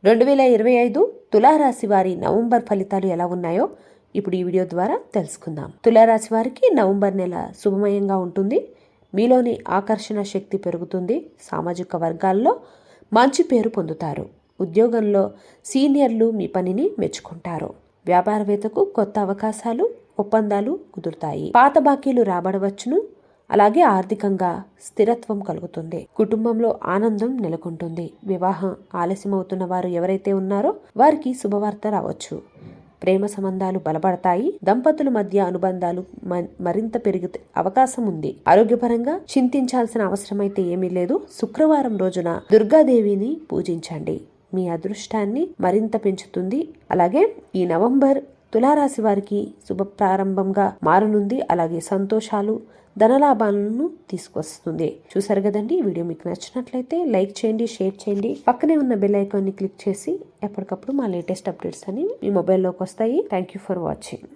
2025 తులారాశి వారి నవంబర్ ఫలితాలు ఎలా ఉన్నాయో ఇప్పుడు ఈ వీడియో ద్వారా తెలుసుకుందాం. తులారాశి వారికి నవంబర్ నెల శుభమయంగా ఉంటుంది. మీలోని ఆకర్షణ శక్తి పెరుగుతుంది. సామాజిక వర్గాల్లో మంచి పేరు పొందుతారు. ఉద్యోగంలో సీనియర్లు మీ పనిని మెచ్చుకుంటారు. వ్యాపారవేత్తకు కొత్త అవకాశాలు, ఒప్పందాలు కుదురుతాయి. పాత బాకీలు రాబడవచ్చును. అలాగే ఆర్థికంగా స్థిరత్వం కలుగుతుంది. కుటుంబంలో ఆనందం నెలకొంటుంది. వివాహం ఆలస్యమవుతున్న వారు ఎవరైతే ఉన్నారో వారికి శుభవార్త రావచ్చు. ప్రేమ సంబంధాలు బలపడతాయి. దంపతుల మధ్య అనుబంధాలు మరింత పెరిగే అవకాశం ఉంది. ఆరోగ్యపరంగా చింతించాల్సిన అవసరం అయితే ఏమీ లేదు. శుక్రవారం రోజున దుర్గాదేవిని పూజించండి. మీ అదృష్టాన్ని మరింత పెంచుతుంది. అలాగే ఈ నవంబర్ తులారాశి వారికి శుభ ప్రారంభంగా మారనుంది. అలాగే సంతోషాలు, ధనలాభాలను తీసుకొస్తుంది. చూసారు కదండి. ఈ వీడియో మీకు నచ్చినట్లయితే లైక్ చేయండి, షేర్ చేయండి. పక్కనే ఉన్న బెల్ ఐకాన్ని క్లిక్ చేసి ఎప్పటికప్పుడు మా లేటెస్ట్ అప్డేట్స్ అని మీ మొబైల్లోకి వస్తాయి. Thank you for watching.